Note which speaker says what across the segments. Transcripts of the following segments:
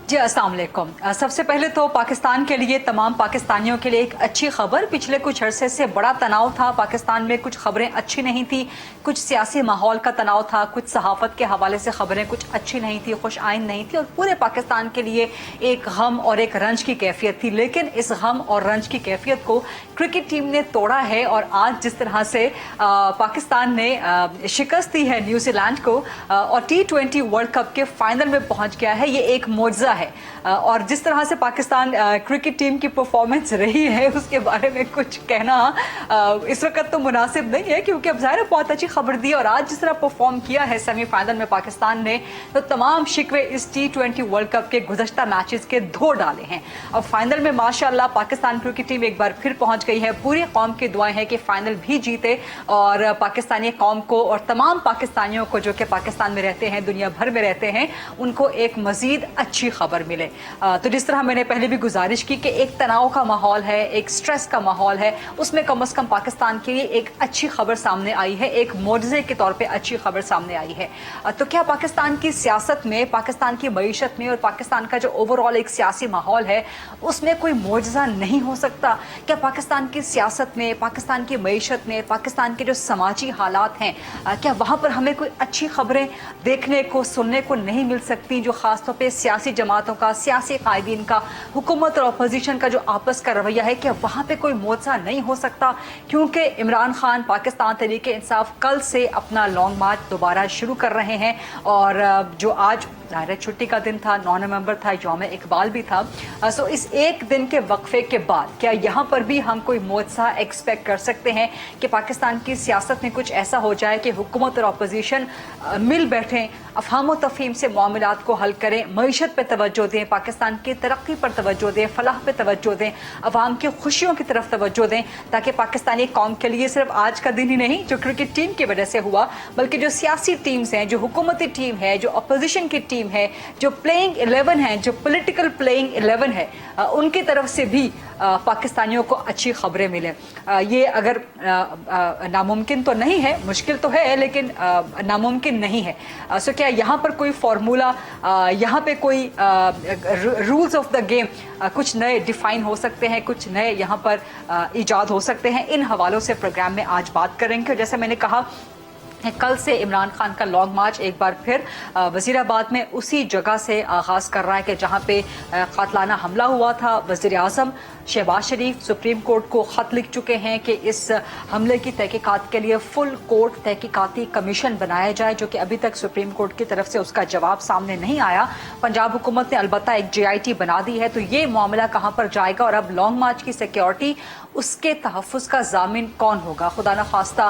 Speaker 1: जी अस्सलाम वालेकुम। सबसे पहले तो पाकिस्तान के लिए, तमाम पाकिस्तानियों के लिए एक अच्छी खबर। पिछले कुछ अरसे से बड़ा तनाव था पाकिस्तान में, कुछ खबरें अच्छी नहीं थी, कुछ सियासी माहौल का तनाव था, कुछ सहाफ़त के हवाले से खबरें कुछ अच्छी नहीं थी, खुश आइन नहीं थी, और पूरे पाकिस्तान के लिए एक गम और एक रंज की कैफियत थी। लेकिन इस गम और रंज की कैफियत को क्रिकेट टीम ने तोड़ा है, और आज जिस तरह से पाकिस्तान ने शिकस्त दी है न्यूजीलैंड को और T20 वर्ल्ड कप के फाइनल में पहुंच गया है, ये एक मौजज़ा है। और जिस तरह से पाकिस्तान क्रिकेट टीम की परफॉर्मेंस रही है उसके बारे में कुछ कहना इस वक्त तो मुनासिब नहीं है, क्योंकि अब ज़ाहिर बहुत अच्छी खबर दी। और आज जिस तरह परफॉर्म किया है सेमीफाइनल में पाकिस्तान ने, तो तमाम शिकवे इस T20 वर्ल्ड कप के गुज़श्ता मैचेस के धो डाले हैं। अब फाइनल में माशाल्लाह पाकिस्तान क्रिकेट टीम एक बार फिर पहुंच गई है। पूरी कौम की दुआएं हैं कि फाइनल भी जीते और पाकिस्तानी कौम को और तमाम पाकिस्तानियों को जो कि पाकिस्तान में रहते हैं, दुनिया भर में रहते हैं, उनको एक मजीद अच्छी खबर मिले। तो जिस तरह मैंने पहले भी गुजारिश की कि एक तनाव का माहौल है, एक स्ट्रेस का माहौल है, उसमें कम से कम पाकिस्तान के लिए एक अच्छी खबर सामने आई है, एक मौजज़े के तौर पे अच्छी खबर सामने आई है। तो क्या पाकिस्तान की सियासत में, पाकिस्तान की मईशत में और पाकिस्तान का जो ओवरऑल एक सियासी माहौल है उसमें कोई मौजज़ा नहीं हो सकता? क्या पाकिस्तान की सियासत में, पाकिस्तान की मईशत में, पाकिस्तान के जो समाजी हालात हैं, क्या वहाँ पर हमें कोई अच्छी खबरें देखने को, सुनने को नहीं मिल सकती, जो ख़ासतौर पर सियासी जमातों का, सियासी कायदीन का, हुकूमत और अपोजिशन का जो आपस का रवैया है, क्या वहाँ पे कोई मौजज़ा नहीं हो सकता? क्योंकि इमरान खान पाकिस्तान तहरीक इंसाफ कल से अपना लॉन्ग मार्च दोबारा शुरू कर रहे हैं, और जो आज ज़ाहिर छुट्टी का दिन था, 9 नवंबर था, यौम इकबाल भी था। सो इस एक दिन के वक्फे के बाद क्या यहाँ पर भी हम कोई मौजज़ा एक्सपेक्ट कर सकते हैं कि पाकिस्तान की सियासत में कुछ ऐसा हो जाए कि हुकूमत और अपोजिशन मिल बैठें, अफ़हाम व तफ़हीम से मामलात को हल करें, मईशत पर तवज्जो दें, पाकिस्तान की तरक्की पर तवज्जो दें, फलाह पर तवज्जो दें, अवाम की खुशियों की तरफ तवज्जो दें, ताकि पाकिस्तानी कौम के लिए सिर्फ आज का दिन ही नहीं जो क्रिकेट टीम की वजह से हुआ, बल्कि जो सियासी टीम्स हैं, जो हुकूमती टीम है, जो अपोजिशन की टीम है, जो प्लेइंग 11 है, जो पॉलिटिकल प्लेइंग 11 है, उनकी तरफ से भी पाकिस्तानियों को अच्छी खबरें मिले। ये अगर नामुमकिन तो नहीं है, मुश्किल तो है, लेकिन नामुमकिन नहीं है। सो क्या यहाँ पर कोई फार्मूला, यहाँ पे कोई रूल्स ऑफ द गेम कुछ नए डिफाइन हो सकते हैं, कुछ नए यहाँ पर ईजाद हो सकते हैं? इन हवालों से प्रोग्राम में आज बात करेंगे। और जैसे मैंने कहा, कल से इमरान खान का लॉन्ग मार्च एक बार फिर वज़ीराबाद में उसी जगह से आगाज़ कर रहा है कि जहाँ पे कातलाना हमला हुआ था। वज़ीर आज़म शहबाज शरीफ सुप्रीम कोर्ट को ख़त लिख चुके हैं कि इस हमले की तहकीकात के लिए फुल कोर्ट तहकीकाती कमीशन बनाया जाए, जो कि अभी तक सुप्रीम कोर्ट की तरफ से उसका जवाब सामने नहीं आया। पंजाब हुकूमत ने अलबत्ता एक JIT बना दी है। तो ये मामला कहाँ पर जाएगा, और अब लॉन्ग मार्च की सिक्योरिटी, उसके तहफ़्फ़ुज़ का ज़ामिन कौन होगा? खुदा न खास्ता,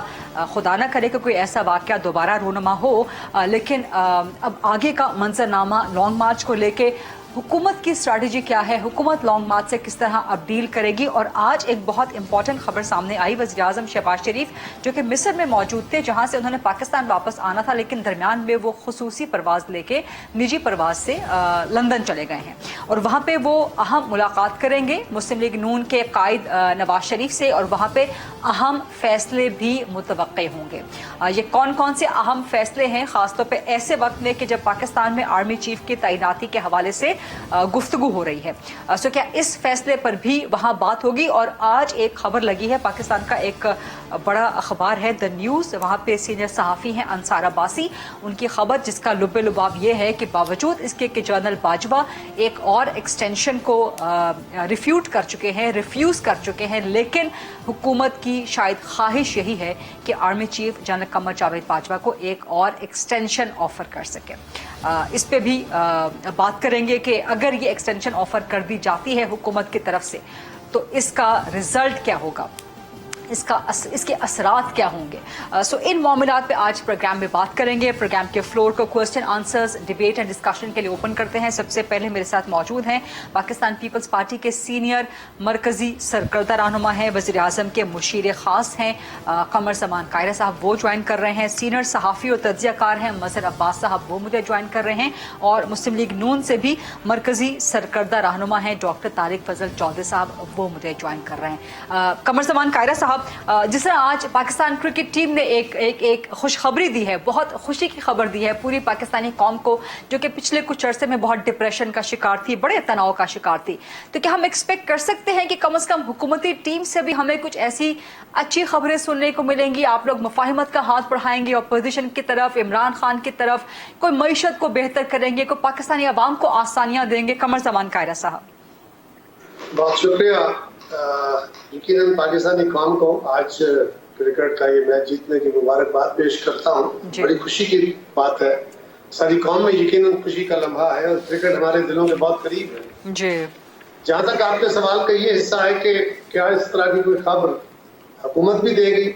Speaker 1: खुदा न करे कि कोई ऐसा वाक़या दोबारा रूनुमा हो, लेकिन अब आगे का मंजरनामा लॉन्ग मार्च को लेके हुकूमत की स्ट्रैटेजी क्या है, हुकूमत लॉन्ग मार्च से किस तरह अब डील करेगी? और आज एक बहुत इंपॉर्टेंट खबर सामने आई। वज़ीर आज़म शहबाज शरीफ जो कि मिस्र में मौजूद थे, जहां से उन्होंने पाकिस्तान वापस आना था, लेकिन दरमियान में वो खुसूसी परवाज़ लेके, निजी परवाज़ से लंदन चले गए हैं, और वहाँ पे वो अहम मुलाकात करेंगे मुस्लिम लीग नून के कायद नवाज शरीफ से, और वहाँ पे अहम फैसले भी मुतवक्के होंगे। ये कौन कौन से अहम फैसले हैं, ख़ासतौर पर ऐसे वक्त में कि जब पाकिस्तान में आर्मी चीफ की तैनाती के हवाले से गुफ्तगू हो रही है। सो क्या इस फैसले पर भी वहां बात होगी? और आज एक खबर लगी है, पाकिस्तान का एक बड़ा अखबार है द न्यूज़, वहां पे सीनियर सहाफ़ी हैं अंसार अब्बासी, उनकी खबर जिसका लुब्बे लुबाब ये है कि बावजूद इसके कि जनरल बाजवा एक और एक्सटेंशन को रिफ्यूज़ कर चुके हैं, लेकिन हुकूमत की शायद ख्वाहिश यही है कि army chief general Qamar Javed Bajwa को एक और एक्सटेंशन ऑफर कर सके। इस पे भी बात करेंगे कि अगर ये एक्सटेंशन ऑफर कर दी जाती है हुकूमत की तरफ से, तो इसका रिजल्ट क्या होगा, इसके असरात क्या होंगे। सो इन मामलात पे आज प्रोग्राम में बात करेंगे। प्रोग्राम के फ्लोर को question answers, debate and discussion के लिए ओपन करते हैं। सबसे पहले मेरे साथ मौजूद हैं पाकिस्तान पीपल्स पार्टी के सीनियर मरकजी सरकर्दा रहनुमा हैं, वज़ीर आज़म के मुशीर ख़ास हैं कमर ज़मान कायरा साहब, वो ज्वाइन कर रहे हैं। सीनियर सहाफ़ी और तज्ज़ियाकार हैं मज़हर अब्बास साहब, वो मुझे ज्वाइन कर रहे हैं। और मुस्लिम लीग नून से भी मरकजी सरकर्दा रहनुमा हैं डॉक्टर तारिक फजल चौधरी साहब, वो मुझे ज्वाइन कर रहे हैं। कमर ज़मान कायरा साहब, जिस तरह आज पाकिस्तान क्रिकेट टीम ने एक खुशखबरी दी है, बहुत खुशी की खबर दी है पूरी पाकिस्तानी कौम को, जो कि पिछले कुछ अरसे में बहुत डिप्रेशन का शिकार थी, बड़े तनाव का शिकार थी। तो क्या हम एक्सपेक्ट कर सकते हैं कि कम से कम हुकूमती टीम से भी हमें कुछ ऐसी अच्छी खबरें सुनने को मिलेंगी? आप लोग मुफाहिमत का हाथ बढ़ाएंगे अपोजिशन की तरफ, इमरान खान की तरफ, कोई मईशत को बेहतर करेंगे, कोई पाकिस्तानी अवाम को आसानियां देंगे? कमर जमान कायरा साहब,
Speaker 2: बहुत शुक्रिया। यकीनन पाकिस्तानी कौम को आज क्रिकेट का ये मैच जीतने की मुबारकबाद पेश करता हूँ। बड़ी खुशी की बात है, सारी कौम में यकीनन खुशी का लम्हा है और क्रिकेट हमारे दिलों के बहुत करीब है
Speaker 1: जी।
Speaker 2: जहाँ तक आपके सवाल का ये हिस्सा है कि क्या इस तरह की कोई खबर हुकूमत भी देगी,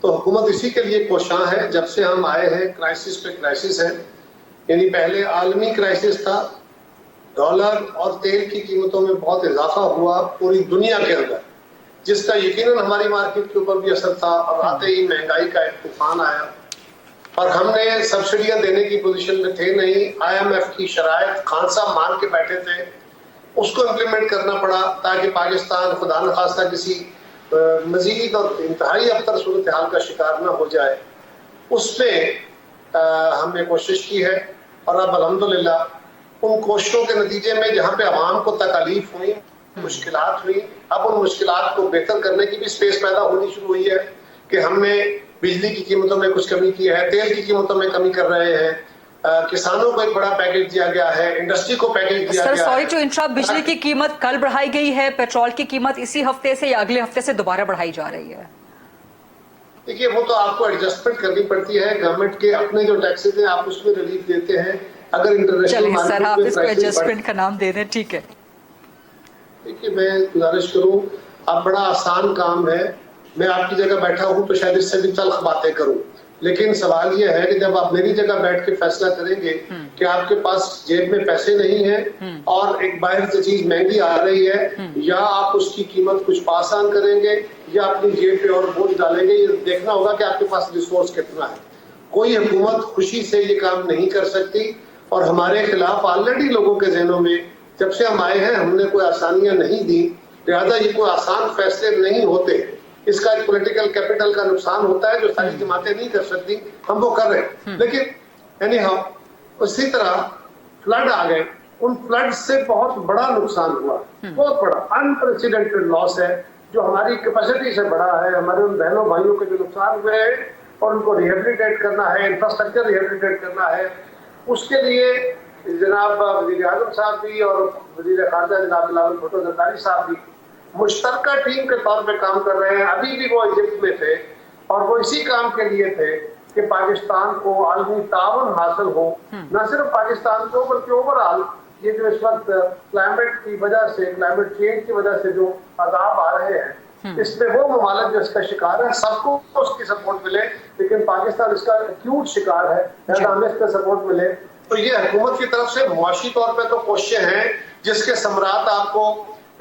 Speaker 2: तो हुकूमत इसी के लिए कोशां है। जब से हम आए हैं क्राइसिस पे क्राइसिस है, यानी पहले आलमी क्राइसिस था, डॉलर और तेल की कीमतों में बहुत इजाफा हुआ पूरी दुनिया के अंदर, जिसका यकीनन हमारी मार्केट के ऊपर भी असर था और आते ही महंगाई का एक तूफान आया और हमने सब्सिडियां देने की पोजीशन में थे नहीं। IMF की शराइत खान साहब मान के बैठे थे, उसको इम्प्लीमेंट करना पड़ा ताकि पाकिस्तान खुदा न खास्ता किसी मजीद और इंतहाई अबतर सूरत हाल का शिकार न हो जाए। उसमें हमने कोशिश की है और अब अल्हम्दुलिल्लाह उन कोशिशों के नतीजे में जहाँ पे आवाम को तकलीफ हुई, मुश्किलात हुई, अब उन मुश्किलात को बेहतर करने की भी स्पेस पैदा होनी शुरू हुई है कि हमने बिजली की कीमतों में कुछ कमी की है, तेल की कीमतों में कमी कर रहे हैं, किसानों को एक बड़ा पैकेज दिया गया है, इंडस्ट्री को पैकेज दिया गया
Speaker 1: सॉरी टू इंटरप्ट, बिजली की कीमत कल बढ़ाई गई है, पेट्रोल की कीमत इसी हफ्ते से या अगले हफ्ते से दोबारा बढ़ाई जा रही है?
Speaker 2: देखिए, वो तो आपको एडजस्टमेंट करनी पड़ती है। गवर्नमेंट के अपने जो टैक्सेस हैं आप उसमें रिलीफ देते हैं। अगर इंटरनेशनल
Speaker 1: सर आप इसको एडजस्टमेंट का नाम दे दें, ठीक है।
Speaker 2: देखिए, मैं गुजारिश करूं, अब बड़ा आसान काम है, मैं आपकी जगह बैठा हूं तो शायद इससे भी तल्ख बातें करूं, लेकिन सवाल ये है कि जब आप मेरी जगह बैठ के फैसला करेंगे कि आपके पास जेब में पैसे नहीं है और एक बाहर से चीज महंगी आ रही है, या आप उसकी कीमत कुछ पास ऑन करेंगे या अपनी जेब पे और बोझ डालेंगे, ये देखना होगा कि आपके पास रिसोर्स कितना है। कोई हुकूमत खुशी से ये काम नहीं कर सकती और हमारे खिलाफ ऑलरेडी लोगों के जहनों में जब से हम आए हैं हमने कोई आसानियां नहीं दी, लिहाजा ये कोई आसान फैसले नहीं होते। इसका एक पॉलिटिकल कैपिटल का नुकसान होता है जो सारी जमातें नहीं कर सकती, हम वो कर रहे हैं। लेकिन एनी हाउ, उसी तरह फ्लड आ गए, उन फ्लड से बहुत बड़ा नुकसान हुआ, बहुत बड़ा अनप्रेसिडेंटेड लॉस है जो हमारी कैपेसिटी से बड़ा है। हमारे उन बहनों भाइयों के जो नुकसान हुए हैं और उनको रिहेबिलिटेट करना है, इंफ्रास्ट्रक्चर रिहेबिलिटेट करना है, उसके लिए जनाब वज़ीर आज़म साहब भी और वज़ीर ख़ारजा जनाब बिलावल भुट्टो ज़रदारी साहब भी मुश्तरका टीम के तौर पे काम कर रहे हैं। अभी भी वो इजिप्ट में थे और वो इसी काम के लिए थे कि पाकिस्तान को आलमी ताउन हासिल हो, न सिर्फ पाकिस्तान को बल्कि ओवरऑल ये जो इस वक्त क्लाइमेट की वजह से, क्लाइमेट चेंज की वजह से जो अज़ाब आ रहे हैं, इसमें वो ममालिक जो इसका शिकार है सबको उसकी सपोर्ट मिले, लेकिन पाकिस्तान इसका एक्यूट शिकार है, लिहाजा हमें इसका सपोर्ट मिले। तो ये हुकूमत की तरफ से मुआशी तौर पे तो कोशिशें हैं जिसके समरात आपको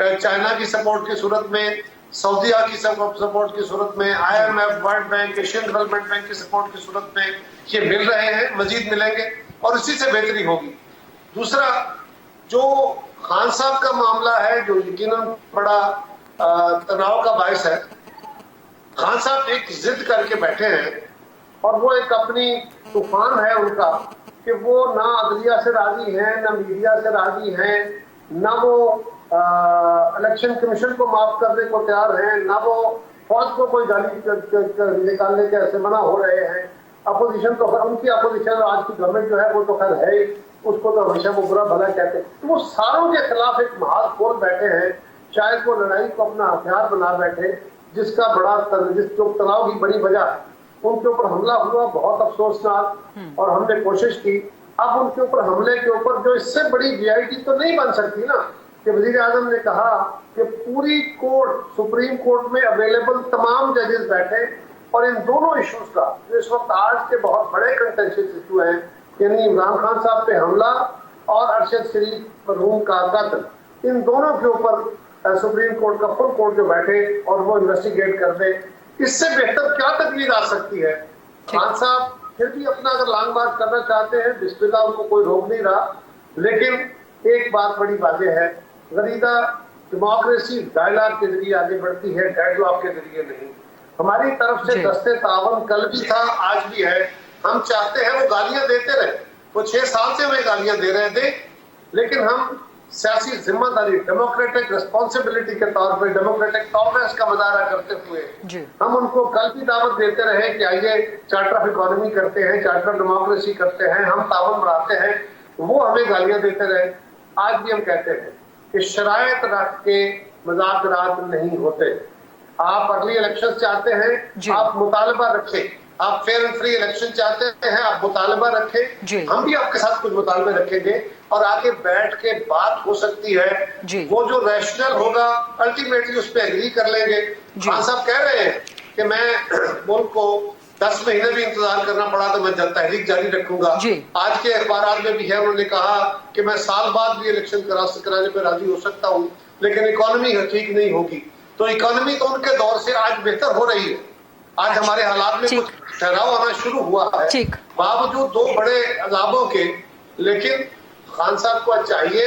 Speaker 2: चाइना की सपोर्ट की सूरत में, सऊदीया की सपोर्ट की सूरत में, IMF, world bank, Asian development bank की सपोर्ट की सूरत में ये मिल रहे हैं, मजीद मिलेंगे और इसी से बेहतरी होगी। दूसरा जो खान साहब का मामला है जो यकीनन बड़ा तनाव का बायस है, खान साहब एक जिद करके बैठे हैं और वो एक अपनी तूफान है उनका कि वो ना अदलिया से राजी हैं, ना मीडिया से राजी हैं, ना वो इलेक्शन कमीशन को माफ करने को तैयार हैं, ना वो फौज को कोई गाली निकालने के ऐसे मना हो रहे हैं। अपोजिशन तो उनकी अपोजिशन आज की गवर्नमेंट जो है वो तो खैर है ही, उसको तो हमेशा वो बुरा भला कहते हैं। तो वो सारों के खिलाफ एक महाज खोल बैठे हैं, शायद वो लड़ाई को अपना हथियार बना बैठे, जिसका जिस तनाव की बड़ी वजह है उनके ऊपर हमला हुआ, बहुत अफसोसनाक, और हमने कोशिश की। अब उनके ऊपर हमले के ऊपर जो इससे बड़ी वीआईटी तो नहीं बन सकती ना कि वज़ीर आज़म ने कहा कि पूरी कोर्ट, सुप्रीम कोर्ट में अवेलेबल तमाम जजेस बैठे और इन दोनों इश्यूज का जो इस वक्त आज के बहुत बड़े कंटेंशियस इशू हैं, यानी इमरान खान साहब पे हमला और अरशद शरीफ मरहूम का कत्ल, इन दोनों के ऊपर सुप्रीम कोर्ट का फुल कोर्ट जो बैठे और वो इन्वेस्टिगेट कर दे, इससे बेहतर क्या तकलीफ आ सकती है। खान साहब फिर भी अपना अगर लॉन्ग मार्च करना चाहते हैं, बिस्मिल्लाह, उनको कोई रोक नहीं रहा, लेकिन एक बात बड़ी वाज़ेह है, गरीदा डेमोक्रेसी डायलॉग के जरिए आगे बढ़ती है, डेडलॉक के जरिए नहीं। ہماری طرف سے دستے تعاون کل بھی تھا، آج بھی ہے. ہم چاہتے ہیں وہ گالیاں دیتے رہے، وہ 6 سال سے ہمیں گالیاں دے رہے تھے، لیکن ہم سیاسی ذمہ داری، ڈیموکریٹک ریسپانسبلٹی کے طور پہ، ڈیموکریٹک ٹالرنس کا مظاہرہ کرتے ہوئے ہم ان کو کل بھی دعوت دیتے رہے کہ آئیے چارٹر آف اکانومی کرتے ہیں، چارٹر ڈیموکریسی کرتے ہیں، ہم تعاون بڑھاتے ہیں. وہ ہمیں گالیاں دیتے رہے. آج بھی ہم کہتے ہیں کہ شرائط رکھ کے مذاکرات نہیں ہوتے. آپ اگلی الیکشن چاہتے ہیں، آپ مطالبہ رکھیں. آپ فیئر اینڈ فری الیکشن چاہتے ہیں، آپ مطالبہ رکھیں. ہم بھی آپ کے ساتھ کچھ مطالبے رکھیں گے اور آگے بیٹھ کے بات ہو سکتی ہے. وہ جو ریشنل ہوگا الٹیمیٹلی اس پہ ایگری کر لیں گے. خان صاحب کہہ رہے ہیں کہ میں ملک کو 10 مہینے بھی انتظار کرنا پڑا تو میں تحریک جاری رکھوں گا. آج کے اخبارات میں بھی ہے، انہوں نے کہا کہ میں سال بعد بھی الیکشن کرانے پہ راضی ہو سکتا ہوں، لیکن اکانومی ٹھیک نہیں ہوگی. تو اکانومی تو ان کے دور سے آج بہتر ہو رہی ہے. آج ہمارے حالات میں کچھ ٹھہراؤ آنا شروع ہوا ہے باوجود 2 بڑے عذابوں کے. لیکن خان صاحب کو چاہیے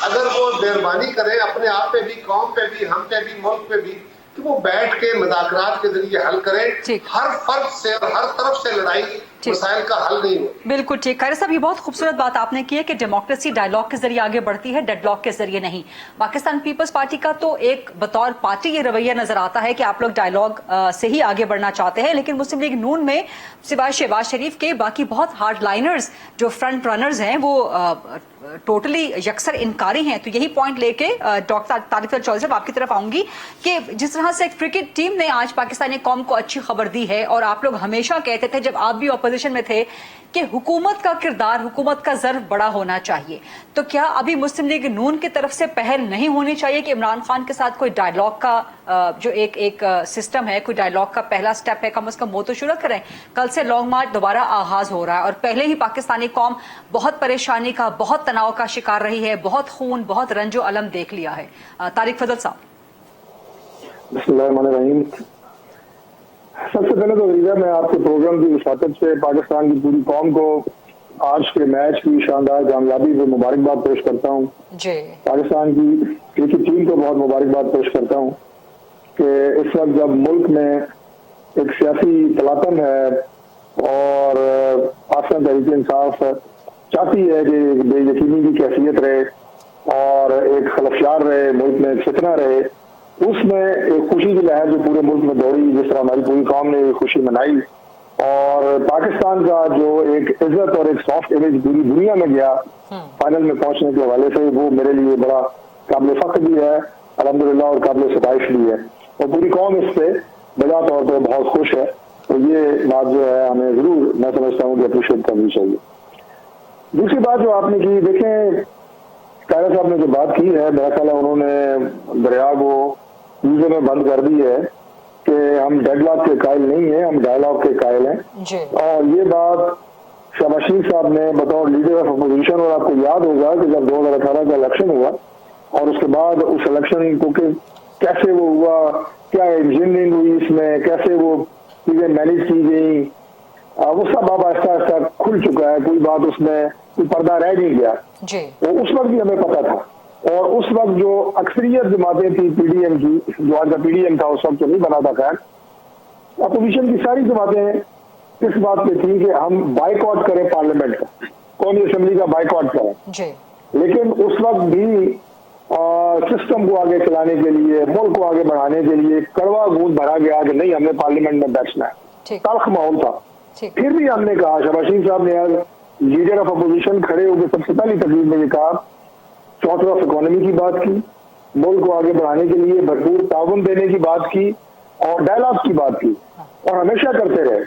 Speaker 2: اگر وہ مہربانی کریں اپنے آپ پہ بھی، قوم پہ بھی، ہم پہ بھی، ملک پہ بھی، کہ وہ بیٹھ کے مذاکرات کے ذریعے حل کریں. ہر فرد سے اور ہر طرف سے لڑائی مسائل کا حل نہیں ہو.
Speaker 1: بالکل ٹھیک. قاری صاحب یہ بہت خوبصورت بات آپ نے کی ہے کہ ڈیموکریسی ڈائیلاگ کے ذریعے آگے بڑھتی ہے، ڈیڈ لاک کے ذریعے نہیں. پاکستان پیپلز پارٹی کا تو ایک بطور پارٹی یہ رویہ نظر آتا ہے کہ آپ لوگ ڈائیلاگ سے ہی آگے بڑھنا چاہتے ہیں، لیکن مسلم لیگ نون میں سوائے شہباز شریف کے باقی بہت ہارڈ لائنرز جو فرنٹ رنرز ہیں وہ ٹوٹلی یکسر انکاری ہیں. تو یہی پوائنٹ لے کے ڈاکٹر طارق چودھری صاحب آپ کی طرف آؤں گی کہ جس طرح سے ایک کرکٹ ٹیم نے آج پاکستانی قوم کو اچھی خبر دی ہے، اور آپ لوگ ہمیشہ کہتے تھے جب آپ بھی اپوزیشن میں تھے کہ حکومت کا کردار، حکومت کا ظرف بڑا ہونا چاہیے، تو کیا ابھی مسلم لیگ نون کی طرف سے پہل نہیں ہونی چاہیے کہ عمران خان کے ساتھ کوئی ڈائیلاگ کا جو ایک سسٹم ہے، کوئی ڈائیلاگ کا پہلا سٹیپ ہے، کم از کم وہ تو شروع کریں؟ کل سے لانگ مارچ دوبارہ آغاز ہو رہا ہے اور پہلے ہی پاکستانی قوم بہت پریشانی کا، بہت تناؤ کا شکار رہی ہے، بہت خون، بہت رنج و الم دیکھ لیا ہے. طارق فضل صاحب.
Speaker 3: بسم اللہ الرحمن الرحیم. سب سے پہلے تو غریبہ میں آپ کے پروگرام کی وساطت سے پاکستان کی پوری قوم کو آج کے میچ کی شاندار کامیابی کو مبارکباد پیش کرتا ہوں. پاکستان کی کرکٹ ٹیم کو بہت مبارکباد پیش کرتا ہوں کہ اس وقت جب ملک میں ایک سیاسی تلاطم ہے اور پاکستان تحریک انصاف چاہتی ہے کہ بے یقینی کی کیفیت رہے اور ایک خلفشار رہے، ملک میں ایک فتنہ رہے، اس میں ایک خوشی کی لہر جو پورے ملک میں دوڑی، جس طرح ہماری پوری قوم نے خوشی منائی اور پاکستان کا جو ایک عزت اور ایک سافٹ امیج پوری دنیا میں گیا فائنل میں پہنچنے کے حوالے سے، وہ میرے لیے بڑا قابل فخر بھی ہے الحمدللہ اور قابل ستائش بھی ہے، اور پوری قوم اس سے بلا طور پہ بہت خوش ہے. تو یہ بات جو ہے ہمیں ضرور میں سمجھتا ہوں کہ اپریشیٹ کرنی چاہیے. دوسری بات جو آپ نے کی، دیکھیں قائرہ صاحب نے جو بات کی ہے، میرا خیال ہے انہوں نے دریا کو یوزر میں بند کر دی ہے کہ ہم ڈیڈ لاک کے قائل نہیں ہیں، ہم ڈائیلاگ کے قائل ہیں. اور یہ بات شہباز شریف صاحب نے بطور لیڈر آف اپوزیشن، اور آپ کو یاد ہوگا کہ جب 2018 کا الیکشن ہوا اور اس کے بعد اس الیکشن کو کیسے وہ ہوا، کیا انجینئرنگ ہوئی اس میں، کیسے وہ چیزیں مینیج کی گئی، وہ سب اب آہستہ آہستہ کھل چکا ہے، کوئی بات اس میں کوئی پردہ رہ نہیں گیا. تو اس وقت بھی ہمیں پتا تھا، اور اس وقت جو اکثریت جماعتیں تھی پی ڈی ایم کی، جو آج کا پی ڈی ایم تھا اس وقت تو نہیں بنا تھا، خیر اپوزیشن کی ساری جماعتیں اس بات پہ تھی کہ ہم بائیکاٹ کریں پارلیمنٹ کا، قومی اسمبلی کا بائیکاٹ کریں. لیکن اس وقت بھی سسٹم کو آگے چلانے کے لیے، ملک کو آگے بڑھانے کے لیے کڑوا گونج بھرا گیا کہ نہیں، ہم نے پارلیمنٹ میں بیٹھنا ہے. تلخ ماحول تھا. پھر بھی ہم نے کہا، شہباز شریف صاحب نے آج لیڈر آف اپوزیشن کھڑے ہو کے سب سے پہلی تقریر میں یہ کہا، چارٹر آف اکانومی کی بات کی، ملک کو آگے بڑھانے کے لیے بھرپور تعاون دینے کی بات کی اور ڈائیلاگ کی بات کی، اور ہمیشہ کرتے رہے.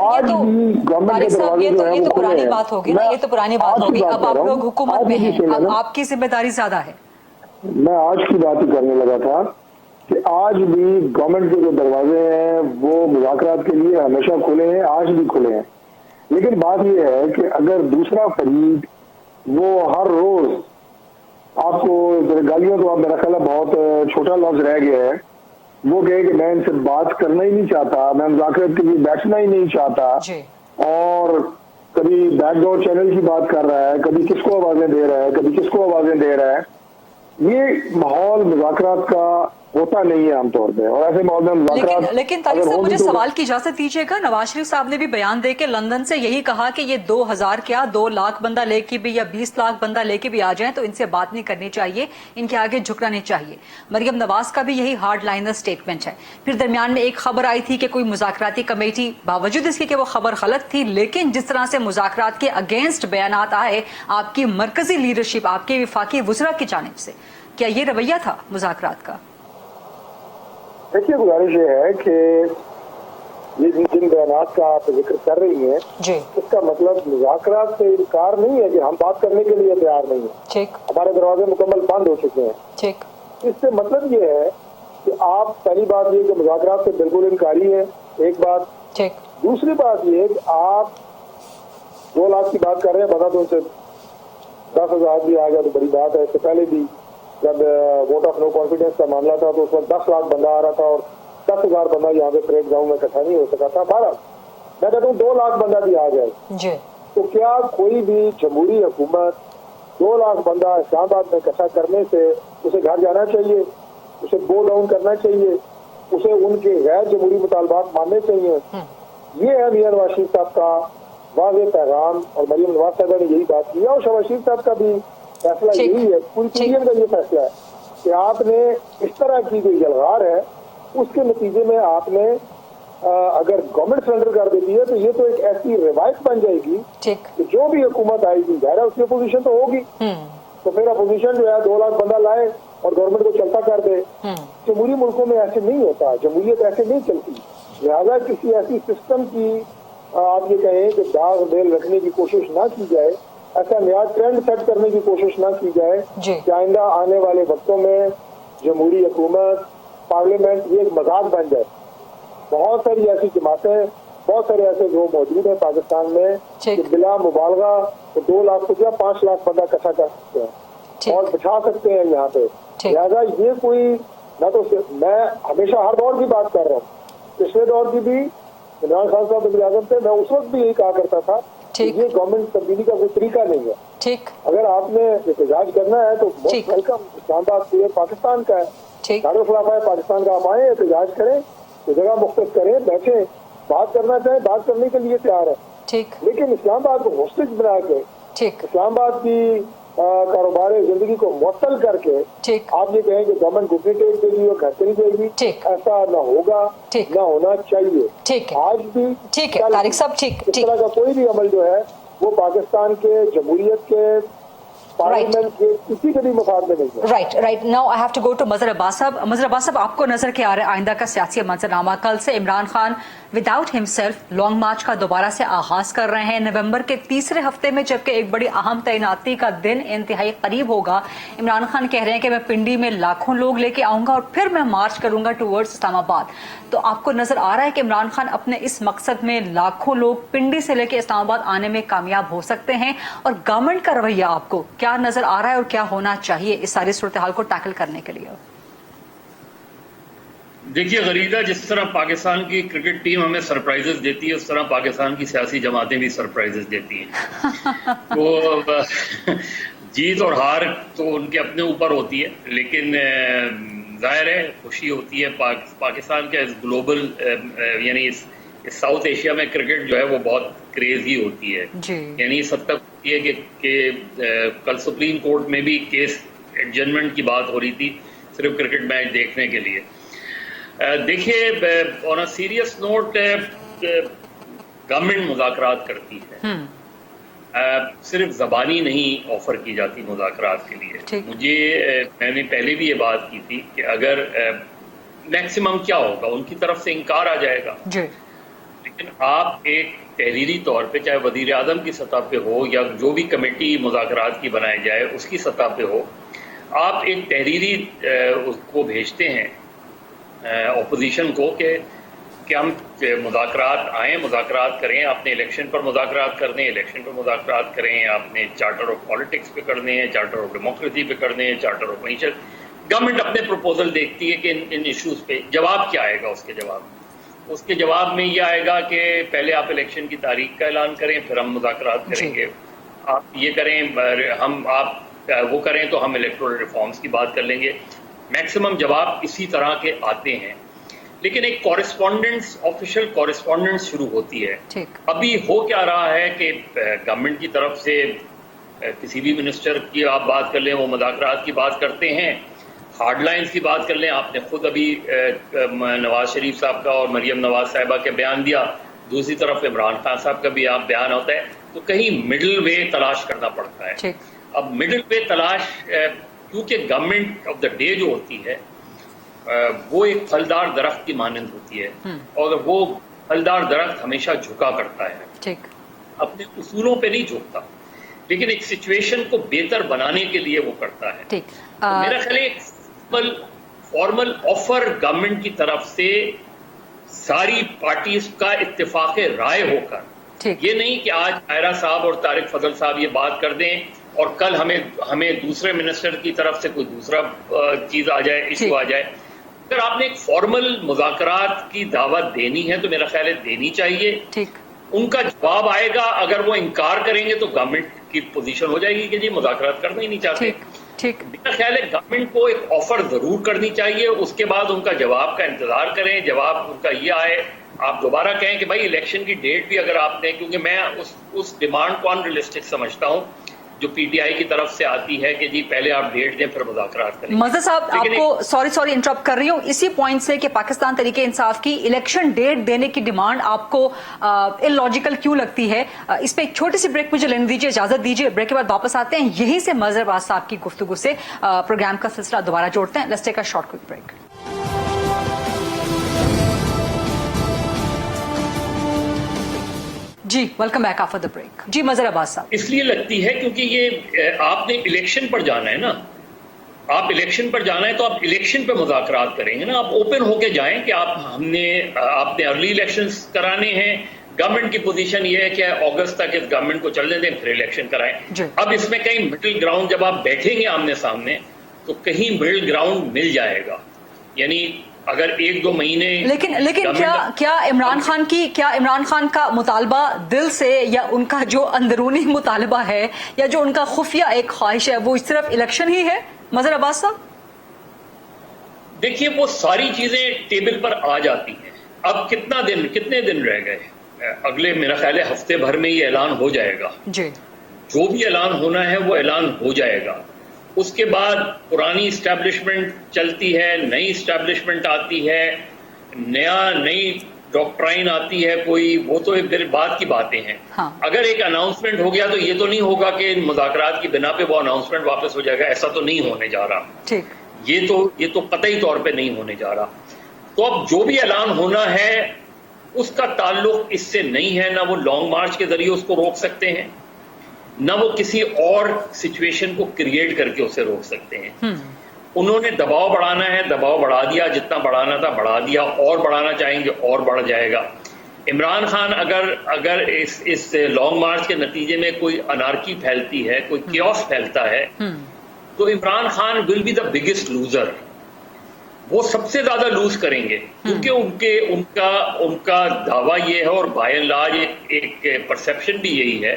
Speaker 1: آج بھی گورنمنٹ کے دروازے جو ہیں وہ پرانی بات ہوگی نا، یہ تو پرانی بات ہوگی. اب آپ لوگ حکومت میں ہیں، اب آپ کی ذمہ داری زیادہ ہے.
Speaker 3: میں آج کی بات ہی کرنے لگا تھا کہ آج بھی گورنمنٹ کے جو دروازے ہیں وہ مذاکرات کے لیے ہمیشہ کھلے ہیں، آج بھی کھلے ہیں. لیکن بات یہ ہے کہ اگر دوسرا فریق وہ ہر روز آپ کو گالیوں، تو آپ میرا خیال ہے بہت چھوٹا لفظ رہ گیا ہے، وہ کہے کہ میں ان سے بات کرنا ہی نہیں چاہتا، میں مذاکرات کے لیے بیٹھنا ہی نہیں چاہتا، اور کبھی بیک ڈور چینل کی بات کر رہا ہے، کبھی کس کو آوازیں دے رہا ہے، کبھی کس کو آوازیں دے رہا ہے. یہ ماحول مذاکرات کا ہوتا نہیں ہے عام طور پہ, اور ایسے ماحول میں مذاکرات
Speaker 1: لیکن طارق صاحب مجھے سوال کی اجازت دیجیے گا. نواز شریف صاحب نے بھی بیان دے کے لندن سے یہی کہا کہ یہ 2000 کیا 2 لاکھ بندہ لے کے بھی یا 20 لاکھ بندہ لے کے بھی آ جائیں تو ان سے بات نہیں کرنی چاہیے, ان کے آگے جھکنا نہیں چاہیے. مریم نواز کا بھی یہی ہارڈ لائنر سٹیٹمنٹ ہے. پھر درمیان میں ایک خبر آئی تھی کہ کوئی مذاکراتی کمیٹی, باوجود اس کے کہ وہ خبر غلط تھی, لیکن جس طرح سے مذاکرات کے اگینسٹ بیانات آئے آپ کی مرکزی لیڈرشپ, آپ کے وفاقی وزراء کی جانب سے, کیا یہ رویہ تھا مذاکرات کا؟
Speaker 3: دیکھیے گزارش یہ ہے کہ یہ جن بیانات کا آپ ذکر کر رہی ہیں
Speaker 1: جی,
Speaker 3: اس کا مطلب مذاکرات سے انکار نہیں ہے کہ ہم بات کرنے کے لیے تیار نہیں ہیں,
Speaker 1: ٹھیک
Speaker 3: ہمارے دروازے مکمل بند ہو چکے ہیں.
Speaker 1: ٹھیک,
Speaker 3: اس سے مطلب یہ ہے کہ آپ پہلی بات یہ کہ مذاکرات سے بالکل انکاری ہیں, ایک بات.
Speaker 1: ٹھیک,
Speaker 3: دوسری بات یہ کہ آپ 2 لاکھ کی بات کر رہے ہیں, بتا دو ان سے 10,000 بھی آ گیا تو بڑی بات ہے. اس سے پہلے بھی جب ووٹ آف نو کانفیڈنس کا معاملہ تھا تو اس وقت 10 لاکھ بندہ آ رہا تھا اور 10,000 بندہ یہاں پہ پریڈ گراؤنڈ میں اکٹھا نہیں ہو سکا تھا. 12 میں کہتا ہوں 2 لاکھ بندہ بھی آ جائے
Speaker 1: جی,
Speaker 3: تو کیا کوئی بھی جمہوری حکومت 2 لاکھ بندہ اسلام آباد میں اکٹھا کرنے سے اسے گھر جانا چاہیے, اسے بو ڈاؤن کرنا چاہیے, اسے ان کے غیر جمہوری مطالبات ماننے چاہیے؟ یہ ہے میاں نواز شریف صاحب کا واضح پیغام, اور مریم نواز صاحبہ نے یہی بات کی, اور شہباز شریف صاحب کا بھی فیصلہ یہی ہے, پوری یونین کا یہ فیصلہ ہے کہ آپ نے اس طرح کی جو یلغار ہے اس کے نتیجے میں آپ نے اگر گورنمنٹ سرنڈر کر دیتی ہے تو یہ تو ایک ایسی روایت بن جائے گی کہ جو بھی حکومت آئے گی ظاہر ہے اس کی اپوزیشن تو ہوگی, تو پھر اپوزیشن جو ہے 2 لاکھ بندہ لائے اور گورنمنٹ کو چلتا کر دے. جمہوری ملکوں میں ایسے نہیں ہوتا, جمہوریت ایسے نہیں چلتی. لہذا کسی ایسی سسٹم کی آپ یہ کہیں کہ داغ میل رکھنے کی کوشش نہ کی جائے, ایسا نیا ٹرینڈ سیٹ کرنے کی کوشش نہ کی جائے کہ آئندہ آنے والے وقتوں میں جمہوری حکومت, پارلیمنٹ یہ ایک مذاق بن جائے. بہت ساری ایسی جماعتیں, بہت سارے ایسے لوگ موجود ہیں پاکستان میں کہ بلا مبالغہ 2 لاکھ کو کیا 5 لاکھ بندہ اکٹھا کر سکتے ہیں اور بچھا سکتے ہیں یہاں پہ. لہٰذا یہ کوئی نہ تو میں ہمیشہ ہر دور کی بات کر رہا ہوں, پچھلے دور کی بھی عمران خان صاحب وزیر اعظم تھے, میں اس وقت بھی یہی کہا کرتا تھا کہ یہ گورنمنٹ تبدیلی کا کوئی طریقہ نہیں ہے. اگر آپ نے احتجاج کرنا ہے تو موسٹ ویلکم, اسلام آباد پورے پاکستان کا ہے, دارالخلافہ ہے پاکستان کا, آپ آئیں احتجاج کریں, جگہ مختص کریں, بیٹھیں, بات کرنا چاہیں بات کرنے کے لیے تیار ہے. لیکن اسلام آباد کو ہوسٹیج بنا کے, اسلام آباد کی کاروبار زندگی کو معطل کر کے آپ یہ کہیں کہ گورنمنٹ ڈپلیٹیٹ کے لیے گھر چلی جائے گی, ایسا نہ ہوگا, نہ ہونا چاہیے. آج بھی اس طرح کا کوئی بھی عمل جو ہے وہ پاکستان کے جمہوریت کے پارلیمنٹ کے کسی کے بھی مفاد میں نہیں ہے.
Speaker 1: Right now I have to go to Mazhar Abbas sahab. Mazhar Abbas صاحب, آپ کو نظر کیا آ رہا ہے آئندہ کا سیاسی منظرنامہ؟ کل سے Imran Khan without himself long march کا دوبارہ سے آغاز کر رہے ہیں. نومبر کے تیسرے ہفتے میں جبکہ ایک بڑی اہم تعیناتی کا دن انتہائی قریب ہوگا, عمران خان کہہ رہے ہیں کہ میں پنڈی میں لاکھوں لوگ لے کے آؤں گا اور پھر میں مارچ کروں گا ٹورڈز اسلام آباد. تو آپ کو نظر آ رہا ہے کہ عمران خان اپنے اس مقصد میں لاکھوں لوگ پنڈی سے لے کے اسلام آباد آنے میں کامیاب ہو سکتے ہیں؟ اور گورنمنٹ کا رویہ آپ کو کیا نظر آ رہا ہے اور کیا ہونا چاہیے اس ساری صورتحال کو ٹیکل کرنے کے لیے؟
Speaker 4: دیکھیے غریزہ, جس طرح پاکستان کی کرکٹ ٹیم ہمیں سرپرائزز دیتی ہے اس طرح پاکستان کی سیاسی جماعتیں بھی سرپرائزز دیتی ہیں. وہ جیت اور ہار تو ان کے اپنے اوپر ہوتی ہے, لیکن ظاہر ہے خوشی ہوتی ہے. پاکستان کا اس گلوبل یعنی اس ساؤتھ ایشیا میں کرکٹ جو ہے وہ بہت کریزی ہوتی ہے. یعنی اس حد تک یہ کہ کل سپریم کورٹ میں بھی کیس ایڈجرنمنٹ کی بات ہو رہی تھی صرف کرکٹ میچ دیکھنے کے لیے. دیکھیے آن اے سیریس نوٹ, گورنمنٹ مذاکرات کرتی ہے, صرف زبانی نہیں آفر کی جاتی مذاکرات کے لیے. میں نے پہلے بھی یہ بات کی تھی کہ اگر میکسیمم کیا ہوگا, ان کی طرف سے انکار آ جائے گا, لیکن آپ ایک تحریری طور پہ چاہے وزیر اعظم کی سطح پہ ہو یا جو بھی کمیٹی مذاکرات کی بنائی جائے اس کی سطح پہ ہو, آپ ایک تحریری اس کو بھیجتے ہیں اپوزیشن کو کہ ہم مذاکرات آئیں, مذاکرات کریں, آپ نے الیکشن پر مذاکرات کرنے ہیں, الیکشن پر مذاکرات کریں, آپ نے چارٹر آف پالیٹکس پہ کرنے ہیں, چارٹر آف ڈیموکریسی پہ کرنے ہیں, چارٹر آف معیشت. گورنمنٹ اپنے پروپوزل دیکھتی ہے کہ ان ایشوز پہ جواب کیا آئے گا. اس کے جواب میں یہ آئے گا کہ پہلے آپ الیکشن کی تاریخ کا اعلان کریں, پھر ہم مذاکرات کریں گے. آپ یہ کریں, آپ وہ کریں تو ہم الیکٹورل ریفارمز کی بات کر لیں گے. मैक्सिमम जवाब इसी तरह के आते हैं, लेकिन एक कॉरेस्पॉन्डेंस, ऑफिशियल कॉरेस्पॉन्डेंस शुरू होती है। अभी हो क्या रहा है कि गवर्नमेंट की तरफ से किसी भी मिनिस्टर की आप बात कर लें, वो मुज़ाकरात की बात करते हैं, हार्डलाइंस की बात कर लें, आपने खुद अभी नवाज शरीफ साहब का और मरियम नवाज साहिबा के बयान दिया, दूसरी तरफ इमरान खान साहब का भी आप बयान होता है, तो कहीं मिडिल वे तलाश करना पड़ता है। अब मिडिल वे तलाश, क्योंकि गवर्नमेंट ऑफ द डे जो होती है वो एक फलदार दरख्त की मानंद होती है, और वो फलदार दरख्त हमेशा झुका करता है, अपने उसूलों पे नहीं झुकता, लेकिन एक सिचुएशन को बेहतर बनाने के लिए वो करता है। तो मेरा ख्याल है एक फॉर्मल ऑफर गवर्नमेंट की तरफ से सारी पार्टीज का इत्तेफाक राय होकर, ये नहीं कि आज आयरा साहब और तारिक फजल साहब ये बात कर दें और कल हमें दूसरे मिनिस्टर की तरफ से कोई दूसरा चीज आ जाए, इशू आ जाए। अगर आपने एक फॉर्मल मुज़ाकरात की दावत देनी है तो मेरा ख्याल है देनी चाहिए। उनका जवाब आएगा, अगर वो इनकार करेंगे तो गवर्नमेंट की पोजीशन हो जाएगी कि जी मुज़ाकरात करना ही नहीं चाहते। मेरा ख्याल है गवर्नमेंट को एक ऑफर जरूर करनी चाहिए, उसके बाद उनका जवाब का इंतजार करें। जवाब उनका ये आए, आप दोबारा कहें कि भाई इलेक्शन की डेट भी अगर आपने, क्योंकि मैं उस डिमांड को अनरियलिस्टिक समझता हूं जो पीटीआई की तरफ से आती है कि जी पहले आप डेट दें फिर मुज़ाकरात करें।
Speaker 1: मज़हर साहब, आपको सॉरी इंटरप्ट कर रही हूँ, इसी पॉइंट से कि पाकिस्तान तहरीक इंसाफ की इलेक्शन डेट देने की डिमांड आपको इलॉजिकल क्यों लगती है? इस पे एक छोटी सी ब्रेक मुझे लेने दीजिए, इजाजत दीजिए। ब्रेक के बाद वापस आते हैं, यहीं से मज़हर अब्बास साहब की गुफ्तगू से प्रोग्राम का सिलसिला दोबारा जोड़ते हैं। Let's take a short quick break. जी welcome back after the break. जी मज़हर अब्बास साहब, इसलिए
Speaker 4: लगती है क्योंकि ये आपने इलेक्शन पर जाना है ना, आप इलेक्शन पर जाना है तो आप इलेक्शन पे मुज़ाकरात करेंगे ना, आप ओपन होके जाएं कि आपने अर्ली इलेक्शंस कराने हैं। गवर्नमेंट की पोजीशन ये है कि अगस्त तक इस गवर्नमेंट को चलने दें फिर इलेक्शन कराएं। अब इसमें कहीं मिडिल ग्राउंड, जब आप बैठेंगे आमने सामने तो कहीं मिडिल ग्राउंड मिल जाएगा, यानी अगर 1-2 महीने।
Speaker 1: लेकिन क्या इमरान खान का मुतालबा दिल से, या उनका जो अंदरूनी मुतालबा है, या जो उनका खुफिया एक ख्वाहिश है, वो सिर्फ इलेक्शन ही है? मज़हर अब्बास साहब,
Speaker 4: देखिए वो सारी चीजें टेबल पर आ जाती हैं। अब कितने दिन रह गए? अगले मेरा ख्याल है हफ्ते भर में ये ऐलान हो जाएगा जी। जो भी ऐलान होना है वो ऐलान हो जाएगा। उसके बाद पुरानी इस्टेब्लिशमेंट चलती है, नई इस्टेब्लिशमेंट आती है, नई डॉक्ट्राइन आती है कोई, वो तो एक बाद की बातें हैं। हाँ। अगर एक अनाउंसमेंट हो गया तो ये तो नहीं होगा कि मुज़ाकरात की बिना पे वो अनाउंसमेंट वापस हो जाएगा, ऐसा तो नहीं होने जा रहा। ठीक। ये तो कतई तौर पे नहीं होने जा रहा। तो अब जो भी ऐलान होना है उसका ताल्लुक इससे नहीं है, ना वो लॉन्ग मार्च के जरिए उसको रोक सकते हैं, ना वो किसी और सिचुएशन को क्रिएट करके उसे रोक सकते हैं। उन्होंने दबाव बढ़ाना है, दबाव बढ़ा दिया, जितना बढ़ाना था बढ़ा दिया, और बढ़ाना चाहेंगे और बढ़ जाएगा। इमरान खान अगर इस लॉन्ग मार्च के नतीजे में कोई अनार्की फैलती है, कोई कियोस फैलता है, तो Imran Khan will be the biggest loser. वो सबसे ज्यादा लूज करेंगे, क्योंकि उनका दावा ये है, और बाय एंड लार्ज एक परसेप्शन भी यही है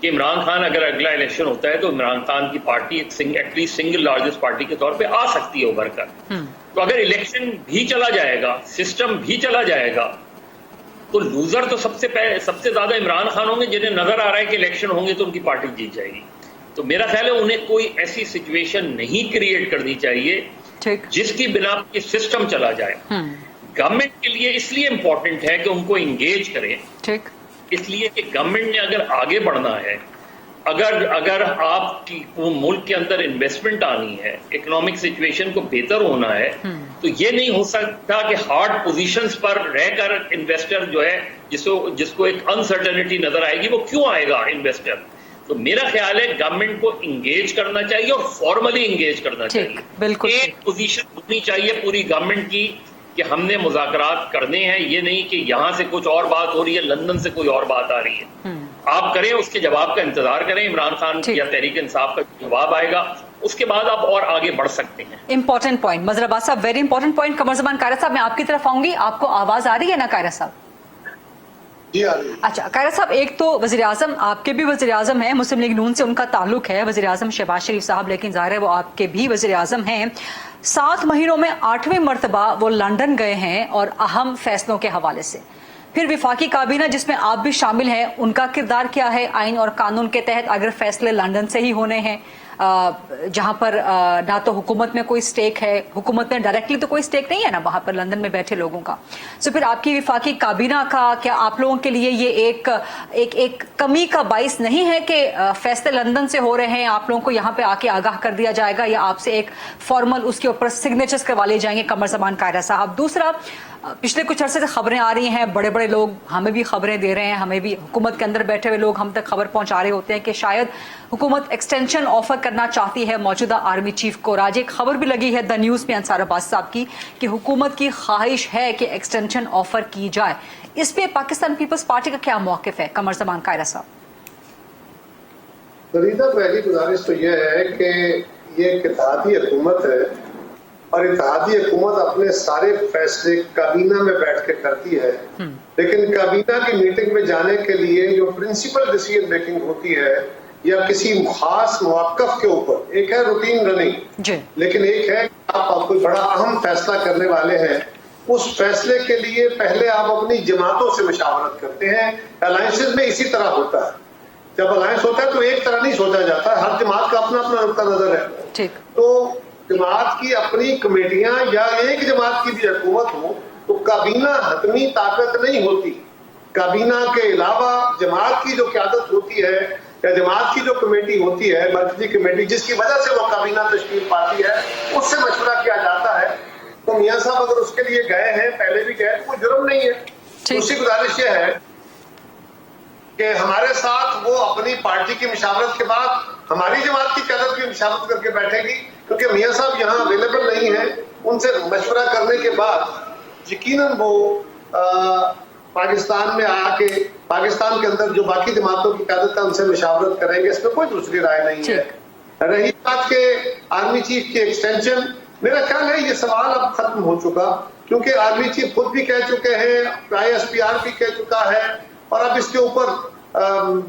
Speaker 4: कि इमरान खान अगर अगला इलेक्शन होता है तो इमरान खान की party at least single largest party के तौर पे आ सकती है उभर कर। तो अगर इलेक्शन भी चला जाएगा, सिस्टम भी चला जाएगा, तो लूजर तो सबसे ज्यादा इमरान खान होंगे, जिन्हें नजर आ रहा है कि इलेक्शन होंगे तो उनकी पार्टी जीत जाएगी। तो मेरा ख्याल है उन्हें कोई ऐसी सिचुएशन नहीं क्रिएट करनी चाहिए जिसकी बिना पे सिस्टम चला जाए। गवर्नमेंट के लिए इसलिए इंपॉर्टेंट है कि उनको इंगेज करें, इसलिए कि गवर्नमेंट ने अगर आगे बढ़ना है, अगर आपकी मुल्क के अंदर इन्वेस्टमेंट आनी है, इकोनॉमिक सिचुएशन को बेहतर होना है, तो ये नहीं हो सकता कि हार्ड पोजीशंस पर रहकर इन्वेस्टर जो है, जिसको एक अनसर्टेनिटी नजर आएगी, वो क्यों आएगा इन्वेस्टर? तो मेरा ख्याल है गवर्नमेंट को इंगेज करना चाहिए और फॉर्मली इंगेज करना चाहिए। बिल्कुल एक पोजीशन होनी चाहिए पूरी गवर्नमेंट की कि हमने मुज़ाकरात करने हैं, ये नहीं कि यहां से कुछ और बात हो रही है, लंदन से कोई और बात आ रही है। आप करें, उसके जवाब का इंतजार करें, इमरान खान या तहरीक इंसाफ का जवाब आएगा, उसके बाद आप और आगे बढ़ सकते हैं।
Speaker 1: इंपॉर्टेंट पॉइंट मज़हर अब्बास साहब, वेरी इंपॉर्टेंट पॉइंट। कमर ज़मान कायरा साहब, मैं आपकी तरफ आऊंगी, आपको आवाज आ रही है ना कायरा साहब?
Speaker 2: जी आ रही है।
Speaker 1: अच्छा कायरा साहब, एक तो वज़ीर आज़म, आपके भी वज़ीर आज़म हैं, मुस्लिम लीग नून से उनका ताल्लुक है, वज़ीर आज़म शहबाज शरीफ साहब, लेकिन ज़ाहिर है वो आपके भी वज़ीर आज़म हैं। 7 महीनों में 8वें मरतबा वो लंदन गए हैं और अहम फैसलों के हवाले से। फिर विफाकी काबीना जिसमें आप भी शामिल हैं, उनका किरदार क्या है आइन और कानून के तहत अगर फैसले लंदन से ही होने हैं, जहां पर ना तो हुकूमत में कोई स्टेक है, हुकूमत में डायरेक्टली तो कोई स्टेक नहीं है ना वहां पर लंदन में बैठे लोगों का। सो फिर आपकी विफाकी काबीना का क्या आप लोगों के लिए ये एक कमी का बाइस नहीं है कि फैसले लंदन से हो रहे हैं, आप लोगों को यहाँ पे आके आगाह कर दिया जाएगा या आपसे एक फॉर्मल उसके ऊपर सिग्नेचर्स करवा लिए जाएंगे कमर ज़मान कायरा साहब? दूसरा, पिछले कुछ अरसे से खबरें आ रही हैं, बड़े बड़े लोग हमें भी खबरें दे रहे हैं, हमें भी हुकूमत के अंदर बैठे हुए लोग हम तक खबर पहुंचा रहे होते हैं कि शायद हुकूमत एक्सटेंशन ऑफर करना चाहती है मौजूदा आर्मी चीफ को। आज एक खबर भी लगी है द न्यूज़ में अंसार अब्बास साहब की कि हुकूमत की ख्वाहिश है कि एक्सटेंशन ऑफर की जाए। इस पे पाकिस्तान पीपल्स पार्टी का क्या मौकिफ है कमर ज़मान कायरा साहब?
Speaker 2: फरीदा, पहली गुजारिश तो यह है कि ये इत्तेहादी हुकूमत है और इत्तेहादी हुकूमत अपने सारे फैसले काबीना में बैठ के करती है, लेकिन काबीना की मीटिंग में जाने के लिए जो प्रिंसिपल डिसीजन मेकिंग होती है या किसी खास मौक़िफ़ के ऊपर, एक है रूटीन रनिंग, लेकिन एक है आप कोई बड़ा अहम फैसला करने वाले हैं, उस फैसले के लिए पहले आप अपनी जमातों से मशावरत करते हैं। अलायंसेस में इसी तरह होता है, जब अलायंस होता है तो एक तरह नहीं सोचा जाता, हर जमात का अपना अपना नुक्ता नजर है। तो जमात की अपनी कमेटियां या एक जमात की भी हुकूमत हो तो काबीना हतमी ताकत नहीं होती। काबीना के अलावा जमात की जो क़यादत होती है या जमात की जो कमेटी होती है, मर्कजी कमेटी, जिसकी वजह से वो काबीना तश्कील पाती है, उससे मशवरा किया जाता है। तो मियां साहब अगर उसके लिए गए हैं, पहले भी गए, कोई जुर्म नहीं है। उसकी गुजारिश ये है कि हमारे साथ वो अपनी पार्टी की मशावरत के बाद हमारी जमात की क़यादत भी मशावरत करके बैठेगी, क्योंकि मियां साहब यहाँ अवेलेबल नहीं है। उनसे मशवरा करने के बाद यकीनन वो पाकिस्तान में आके पाकिस्तान के अंदर जो बाकी जमातों की क़यादत है उनसे मशावरत करेंगे, इसमें कोई दूसरी राय नहीं है। रही बात के आर्मी चीफ की एक्सटेंशन, मेरा ख्याल है ये सवाल अब खत्म हो चुका, क्योंकि आर्मी चीफ खुद भी कह चुके हैं, ISPR भी कह चुका है, और अब इसके ऊपर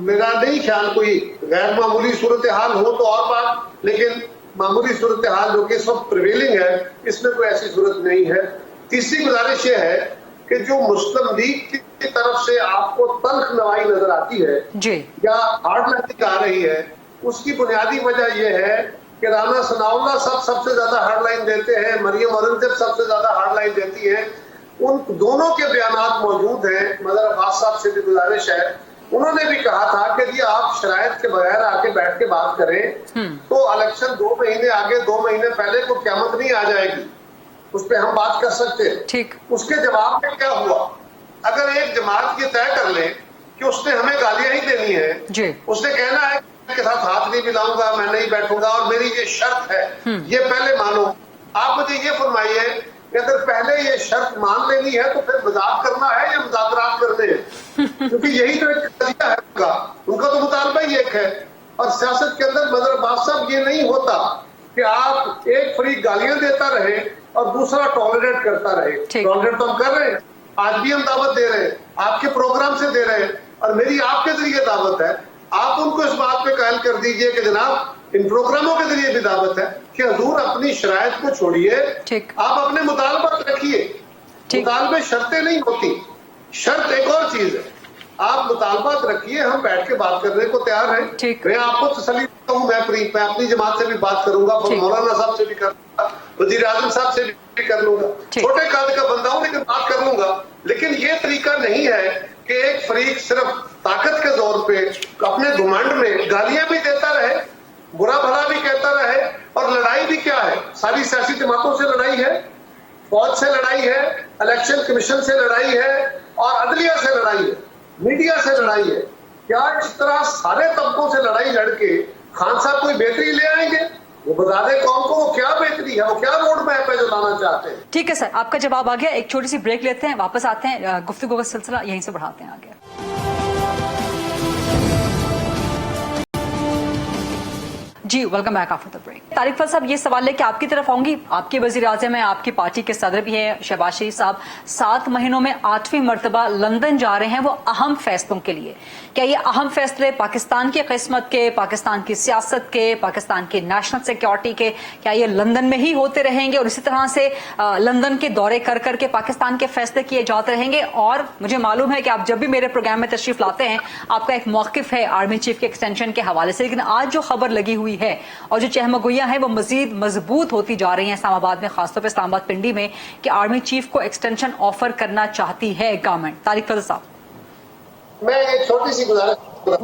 Speaker 2: मेरा नहीं ख्याल कोई गैर मामूली सूरत हाल हो तो और बात, लेकिन मामूली सूरत हाल जो कि इस वक्त प्रिवेलिंग है, इसमें कोई ऐसी सूरत नहीं है। तीसरी गुजारिश ये है कि जो मुस्लिम लीग की तरफ से आपको तल्ख नवाई नजर आती है या हार्ड लाइनिंग आ रही है, उसकी बुनियादी वजह यह है कि राना सनाउल्लाह सबसे ज्यादा हार्ड लाइन देते हैं, मरियम औरंगजेब सबसे ज्यादा हार्ड लाइन देती है। उन दोनों के बयानात मौजूद हैं। मदर अब्बास साहब से भी गुजारिश है, उन्होंने भी कहा था कि जी आप शरायत के बगैर आके बैठ के बात करें तो इलेक्शन 2 महीने आगे, 2 महीने पहले को क़यामत नहीं आ जाएगी, उस पर हम बात कर सकते हैं। ठीक। उसके जवाब में क्या हुआ? अगर एक जमात ये तय कर ले कि उसने हमें गालियां ही देनी है जी, उसने कहना है के साथ हाथ नहीं मिलाऊंगा, मैं नहीं बैठूंगा और मेरी ये शर्त है, ये पहले मानो। आप मुझे ये फरमाइए कि अगर पहले ये शर्त मान लेनी है तो फिर मजाक करना है या मुज़ाकरात करने हैं? क्योंकि यही तो एक नतीजा है उनका तो मुतालबा ही एक है। और सियासत के अंदर मदर अब्बास साहब ये नहीं होता कि आप एक फ्री गालियां देता रहे और दूसरा टॉलरेट करता रहे। टॉलरेट तो हम कर रहे हैं, आज भी हम दावत दे रहे हैं, आपके प्रोग्राम से दे रहे हैं, और मेरी आपके जरिए दावत है। आप उनको इस बात पे कायल कर दीजिए कि जनाब इन प्रोग्रामों के जरिए भी दावत है कि हुजूर अपनी शरायत को छोड़िए, आप अपने मुतालबात रखिए। मुतालबे शर्तें नहीं होती, शर्त एक और चीज है। आप मुतालबात रखिए, हम बैठ के बात करने को तैयार हैं। मैं आपको तसल्ली देता हूँ, मैं अपनी जमात से भी बात करूंगा, मौलाना साहब से भी करूंगा, वजीर आजम साहब से भी कर लूंगा, छोटे कद का बंदा हूं लेकिन बात कर लूंगा। लेकिन ये तरीका नहीं है कि एक फरीक सिर्फ ताकत के जोर पे अपने घुमंड में गालियां भी देता रहे, बुरा भला भी कहता रहे, और लड़ाई भी क्या है? सारी सियासी जमातों से लड़ाई है, फौज से लड़ाई है, इलेक्शन कमीशन से लड़ाई है, और अदलिया से लड़ाई है, मीडिया से लड़ाई है। क्या इस तरह सारे तबकों से लड़ाई लड़के खान साहब कोई बेहतरी ले आएंगे? वो बता दे कौन को वो क्या बेहतरी है, वो क्या रोड मैप है जो लाना चाहते हैं।
Speaker 1: ठीक है सर, आपका जवाब आ गया। एक छोटी सी ब्रेक लेते हैं, वापस आते हैं, गुफ्तगू का सिलसिला यहीं से बढ़ाते हैं आगे। जी, welcome back after the break. Tariq Fazal sahab, ये सवाल लेके आपकी तरफ आऊंगी। आपके वजीर आज़म हैं, आपकी पार्टी के सदर भी हैं शहबाज शरीफ साहब, 7 महीनों में 8वीं मरतबा लंदन जा रहे हैं वो अहम फैसलों के लिए। क्या ये अहम फैसले पाकिस्तान की किस्मत के, पाकिस्तान की सियासत के, पाकिस्तान की नेशनल सिक्योरिटी के, क्या ये लंदन में ही होते रहेंगे और इसी तरह से लंदन के दौरे कर करके पाकिस्तान के फैसले किए जाते रहेंगे? और मुझे मालूम है कि आप जब भी मेरे प्रोग्राम में तशरीफ लाते हैं आपका एक मौकिफ है आर्मी चीफ के एक्सटेंशन के हवाले से, लेकिन आज जो खबर लगी हुई है और जो चहमगोइयां हैं वो मजीद मजबूत होती जा रही हैं इस्लामाबाद में, खासतौर पर इस्लामाबाद पिंडी में, कि आर्मी चीफ को एक्सटेंशन ऑफर करना चाहती है गवर्नमेंट। तारिक फजल साहब,
Speaker 2: मैं एक छोटी सी गुजारिश।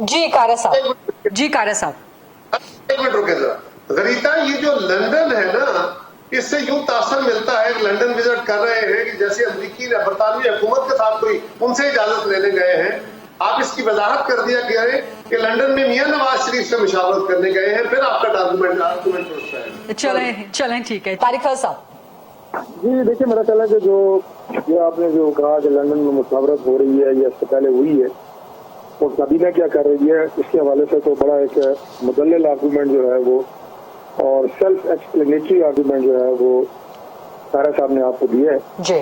Speaker 1: जी कारा साहब, जी कारा साहब,
Speaker 2: एक मिनट रुके जरा। गरीता, ये जो लंदन है ना, इससे यूं तासर मिलता है कि लंदन विजिट कर रहे हैं कि जैसे अमरीकी बरतानवी हुकूमत के साथ कोई उनसे इजाजत लेने गए हैं। आप इसकी वजाहत कर दिया गया है कि लंदन में मियां नवाज शरीफ से मुशावरत करने गए हैं, फिर आपका आर्गुमेंट
Speaker 1: चलें ठीक है। तारिक फजल साहब
Speaker 3: जी देखिए, मेरा ख्याल है कि जो ये आपने जो कहा कि लंदन में मुशावरत हो रही है या इससे पहले हुई है और काबीना क्या कर रही है, इसके हवाले से तो बड़ा एक मुदल्लिल आर्गूमेंट जो है वो और सेल्फ एक्सप्लेनेटरी आर्गूमेंट जो है वो तारा साहब ने आपको दिया है।
Speaker 1: जी,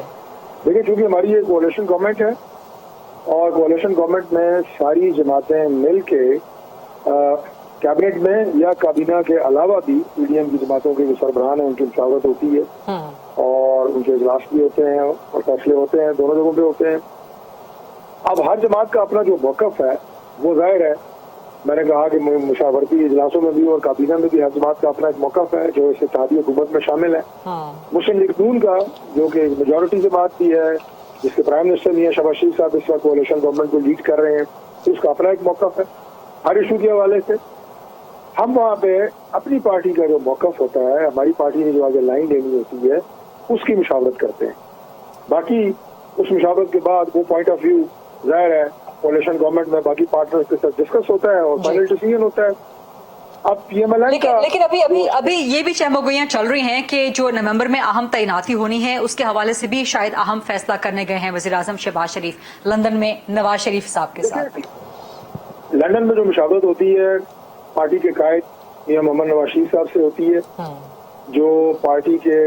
Speaker 3: देखिए, चूंकि हमारी ये कोalition गवर्नमेंट है और कोalition गवर्नमेंट में सारी जमातें मिल के कैबिनेट में या काबीना के अलावा भी पीडीएम की जमातों के जो सरबराहान है उनकी मुशावरत होती है और उनके इजलास भी होते हैं और फैसले होते हैं, दोनों जगहों पे होते हैं। अब हर जमात का अपना जो मौक़िफ़ है वो जाहिर है, मैंने कहा कि मुशावरती इजलासों में भी और काबीना में भी हर जमात का अपना एक मौक़िफ़ है जो इस इत्तेहादी हुकूमत में शामिल है। मुस्लिम लीग नून का जो कि मेजॉरिटी जमात भी है, जिसके प्राइम मिनिस्टर मियां शहबाज शरीफ साहब इस वक्त कोalition गवर्नमेंट को लीड कर रहे हैं, तो उसका अपना एक मौक़िफ़ है हर इशू के हवाले से। हम वहाँ पे अपनी पार्टी का जो मौक़िफ़ होता है, हमारी पार्टी ने जो आगे लाइन लेनी होती है, उसकी मुशावरत करते हैं। बाकी उस मुशावरत के बाद वो पॉइंट ऑफ व्यू जाहिर है कोalition गवर्नमेंट में बाकी पार्टनर्स के साथ डिस्कस होता है और फाइनल डिसीजन होता है। अब पीएमएलएन का
Speaker 1: लेकिन अभी ये भी चहमगोइयां चल रही हैं कि जो नवंबर में अहम तैनाती होनी है उसके हवाले से भी शायद अहम फैसला करने गए हैं वजीर आजम शहबाज शरीफ लंदन में नवाज शरीफ साहब के साथ।
Speaker 3: लंदन में जो मुशावरत होती है पार्टी के कायद मियां मोहम्मद नवाज शरीफ साहब से होती है, जो पार्टी के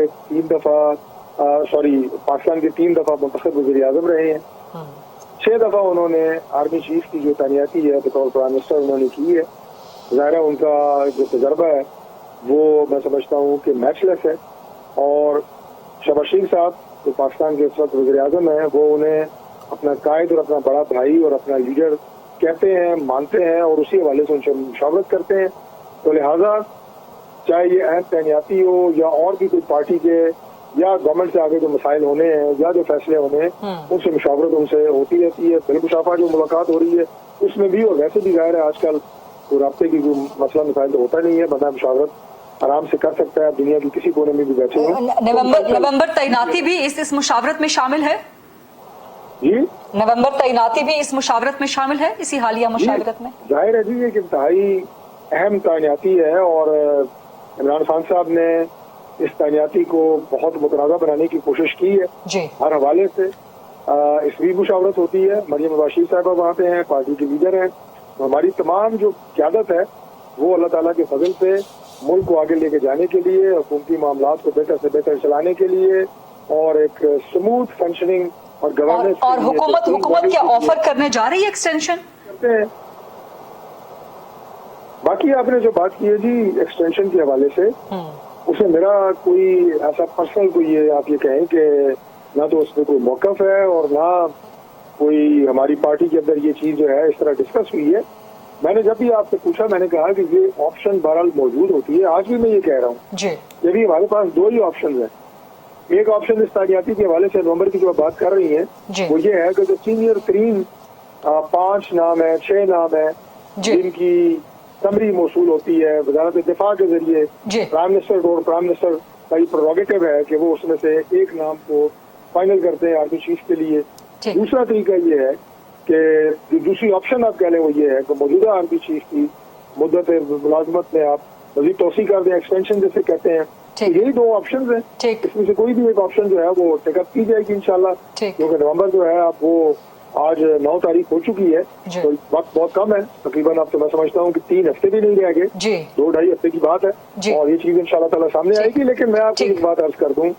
Speaker 3: पाकिस्तान के 3 दफा मुंतखब वज़ीर आज़म रहे हैं। 6 दफा उन्होंने आर्मी चीफ की जो तैनाती है बतौर प्राइम मिनिस्टर उन्होंने की है। ज़ाहिर है उनका जो तजर्बा है वो मैं समझता हूँ कि मैचलेस है और शहबाज शरीफ साहब जो पाकिस्तान के इस वक्त वज़ीर आज़म है वो उन्हें अपना कायद और अपना बड़ा भाई और अपना लीडर कहते हैं, मानते हैं और उसी हवाले से उनसे मुशावरत करते हैं। तो लिहाजा चाहे ये अहम तैनाती हो या और भी कोई पार्टी के या गवर्नमेंट से आगे जो मसाइल होने हैं या जो फैसले होने हैं उनसे मुशावरत उनसे होती रहती है। बिलमुशाफा जो मुलाकात हो रही है उसमें भी और वैसे भी जाहिर है आजकल तो राब्ते की कोई मसला मसाइल तो होता नहीं है, बंदा मुशावरत आराम से कर सकता है, दुनिया की किसी कोने में भी बैठे हो।
Speaker 1: नवंबर तैनाती भी इस मुशावरत में शामिल है
Speaker 3: जी,
Speaker 1: नवंबर तैनाती भी इस मुशावरत में शामिल है, इसी हालिया मुशावरत में।
Speaker 3: जाहिर है जी, एक इंतहाई अहम तैनाती है और इमरान खान साहब ने इस तैनाती को बहुत मुतनाज़ा बनाने की कोशिश की है
Speaker 1: जी।
Speaker 3: हर हवाले से। इसकी मुशावरत होती है, मरियम नवाज साहबा वहाँ पे हैं, पार्टी के लीडर हैं। हमारी तमाम जो क़यादत है वो अल्लाह ताला के फजल से मुल्क को आगे लेके जाने के लिए, हुकूमती मामलात को बेहतर से बेहतर चलाने के लिए और एक स्मूथ फंक्शनिंग और गवर्नेंस
Speaker 1: और हुकूमत क्या ऑफर करने जा रही है एक्सटेंशन
Speaker 3: करते हैं। बाकी आपने जो बात की है जी एक्सटेंशन के हवाले से, उसमें मेरा कोई ऐसा पर्सनल कोई ये आप ये कहें कि ना तो उसमें कोई मौक़िफ़ है और ना कोई हमारी पार्टी के अंदर ये चीज़ जो है इस तरह डिस्कस हुई है। मैंने जब भी आपसे पूछा मैंने कहा कि ये ऑप्शन बहरहाल मौजूद होती है। आज भी मैं ये कह रहा हूँ कि अभी हमारे पास 2 ही ऑप्शन है। एक ऑप्शन इस ताज़ियाती के हवाले से नवंबर की जो बात कर रही है वो ये है कि जो सीनियर तरीन 5 नाम है 6 नाम है जिनकी समरी मौसूल होती है वजारत दिफा के जरिए, प्राइम मिनिस्टर का ये प्रोरोगेटिव है कि वो उसमें से एक नाम को फाइनल करते हैं आर्मी चीफ के लिए। दूसरा तरीका ये है कि दूसरी ऑप्शन आप कह लें वो ये है कि मौजूदा आर्मी चीफ की मुद्दत मुलाजमत में आप मजीद तोसी कर दें, एक्सटेंशन जैसे कहते हैं। तो यही 2 ऑप्शन है, इसमें से कोई भी एक ऑप्शन जो है वो टेकअप की जाएगी इंशाल्लाह, क्योंकि नवंबर जो है आप वो آج 9 تاریخ ہو چکی ہے
Speaker 1: جی.
Speaker 3: تو وقت بہت کم ہے تقریباً. اب تو میں سمجھتا ہوں کہ 3 ہفتے بھی نہیں رہ گئے,
Speaker 1: جی
Speaker 3: 2-2.5 ہفتے کی بات ہے
Speaker 1: جی.
Speaker 3: اور یہ چیز انشاءاللہ تعالیٰ سامنے
Speaker 1: ٹھیک.
Speaker 3: آئے گی. لیکن میں آپ کو
Speaker 1: ٹھیک.
Speaker 3: ایک بات عرض کر دوں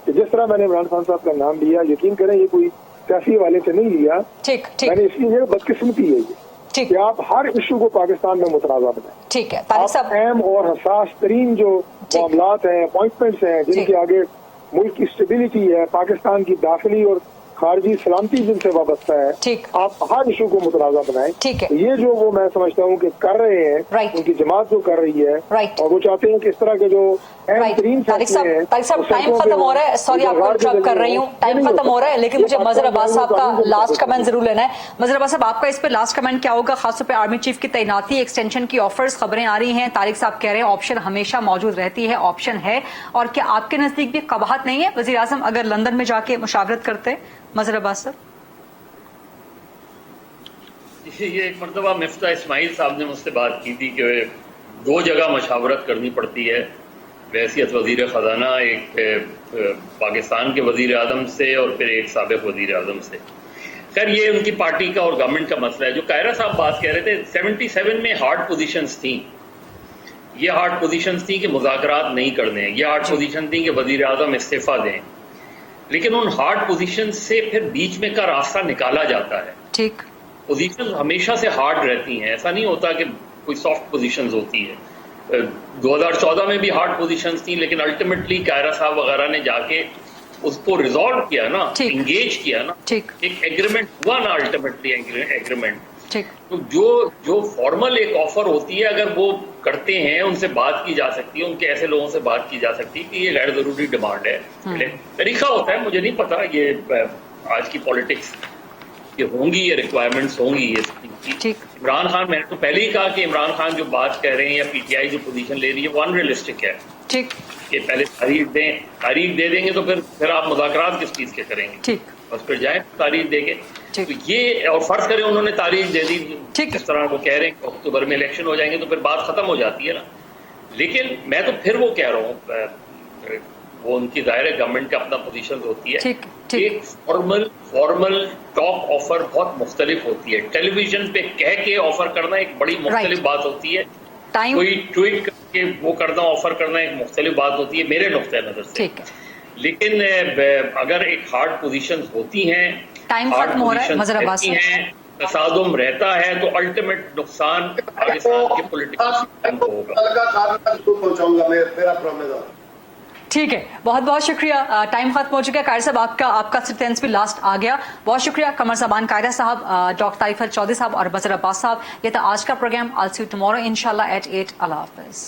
Speaker 3: کہ جس طرح میں نے عمران خان صاحب کا نام لیا, یقین کریں یہ کوئی سیاسی حوالے سے نہیں لیا,
Speaker 1: ٹھیک
Speaker 3: میں
Speaker 1: ٹھیک
Speaker 3: نے اس لیے بدقسمتی ہے یہ
Speaker 1: ٹھیک
Speaker 3: کہ آپ ہر ایشو کو پاکستان میں متنازع بنائیں.
Speaker 1: ٹھیک ہے طارق
Speaker 3: آپ
Speaker 1: صاحب.
Speaker 3: اہم اور حساس ترین جو
Speaker 1: ٹھیک.
Speaker 3: معاملات ہیں, اپوائنٹمنٹس ہیں جن
Speaker 1: ٹھیک.
Speaker 3: کے آگے ملک کی اسٹیبلٹی ہے, پاکستان کی داخلی اور خارجی سلامتی جن سے وابستہ ہے,
Speaker 1: ٹھیک.
Speaker 3: آپ ہر ایشو کو متنازع بنائیں.
Speaker 1: ٹھیک ہے.
Speaker 3: یہ جو وہ میں سمجھتا ہوں کہ کر رہے ہیں,
Speaker 1: Right.
Speaker 3: ان کی جماعت جو کر رہی ہے,
Speaker 1: Right.
Speaker 3: اور وہ چاہتے ہیں کہ اس طرح کے جو اہم
Speaker 1: رائٹ
Speaker 3: ترین
Speaker 1: طارق
Speaker 3: فیصلے ہیں
Speaker 1: صاحب ٹائم ختم ہو رہا ہے, سوری آپ کو انٹرپٹ کر رہی ہوں, ٹائم ختم ہو رہا ہے, لیکن مجھے مظہر عباس صاحب کا لاسٹ کمنٹ ضرور لینا ہے. مظہر عباس صاحب آپ کا اس پہ لاسٹ کمنٹ کیا ہوگا, خاص طور پہ آرمی چیف کی تعیناتی, ایکسٹینشن کی آفرز, خبریں آ رہی ہیں, طارق صاحب کہہ رہے ہیں آپشن ہمیشہ موجود رہتی ہے, آپشن ہے, اور کیا آپ کے نزدیک بھی قباحت نہیں ہے وزیر اعظم اگر لندن میں جا کے مشاورت کرتے؟ مظہر عباس صاحب
Speaker 4: یہ ایک مرتبہ مفتاح اسماعیل صاحب نے مجھ سے بات کی تھی کہ 2 جگہ مشاورت کرنی پڑتی ہے بحیثیت وزیر خزانہ, ایک پاکستان کے وزیر اعظم سے اور پھر ایک سابق وزیر اعظم سے. خیر یہ ان کی پارٹی کا اور گورنمنٹ کا مسئلہ ہے. جو قاہرہ صاحب بات کہہ رہے تھے 77 میں ہارڈ پوزیشنز تھیں, یہ ہارڈ پوزیشنز تھیں کہ مذاکرات نہیں کرنے ہیں, یہ ہارڈ پوزیشن تھیں کہ وزیر اعظم استعفیٰ دیں, لیکن ان ہارڈ پوزیشن سے پھر بیچ میں کا راستہ نکالا جاتا ہے.
Speaker 1: ٹھیک.
Speaker 4: پوزیشن ہمیشہ سے ہارڈ رہتی ہیں, ایسا نہیں ہوتا کہ کوئی سافٹ پوزیشنز ہوتی ہے. 2014 میں بھی ہارڈ پوزیشنز تھیں, لیکن الٹیمیٹلی قاہرہ صاحب وغیرہ نے جا کے اس کو ریزالو کیا نا, انگیج کیا نا, ایک ایگریمنٹ ہوا نا الٹیمیٹلی ایگریمنٹ. تو جو فارمل ایک آفر ہوتی ہے اگر وہ کرتے ہیں, ان سے بات کی جا سکتی ہے, ان کے ایسے لوگوں سے بات کی جا سکتی ہے کہ یہ غیر ضروری ڈیمانڈ ہے. طریقہ ہوتا ہے, مجھے نہیں پتا یہ آج کی پالیٹکس یہ ہوں گی, یہ ریکوائرمنٹس ہوں گی. عمران خان, میں نے تو پہلے ہی کہا کہ عمران خان جو بات کہہ رہے ہیں یا پی ٹی آئی جو پوزیشن لے رہی ہے وہ ان ریئلسٹک ہے. کہ پہلے تاریخ دے دیں گے تو پھر آپ مذاکرات کس چیز کے کریں گے, بس پھر جائیں تاریخ دے کے. تو یہ, اور فرض کریں انہوں نے تاریخ دے دی جس طرح وہ کہہ رہے ہیں کہ اکتوبر میں الیکشن ہو جائیں گے, تو پھر بات ختم ہو جاتی ہے نا. لیکن میں تو پھر وہ کہہ رہا ہوں, وہ ان کی ظاہر ہے گورنمنٹ کا اپنا پوزیشن ہوتی ہے. ایک فارمل ٹاک آفر بہت مختلف ہوتی ہے, ٹیلی ویژن پہ کہہ کے آفر کرنا ایک بڑی مختلف بات ہوتی ہے, کوئی ٹویٹ کر کے وہ کرنا آفر کرنا ایک مختلف بات ہوتی ہے میرے نقطۂ نظر سے. لیکن اگر ایک ہارڈ پوزیشنز ہوتی ہیں, ہارڈ پوزیشنز ہیں, تصادم رہتا ہے, تو الٹیمیٹ نقصان پاکستان کے پولیٹکس کو ہوگا.
Speaker 1: ٹھیک ہے, بہت بہت شکریہ. ٹائم ختم ہو چکا ہے. قاہر صاحب آپ کا سینٹینس بھی لاسٹ آ گیا. بہت شکریہ قمر زمان قاہرہ صاحب, ڈاکٹر طارق چودھری صاحب اور مظہر عباس صاحب. یہ تھا آج کا programme. I'll see you tomorrow inshallah at 8. اللہ حافظ.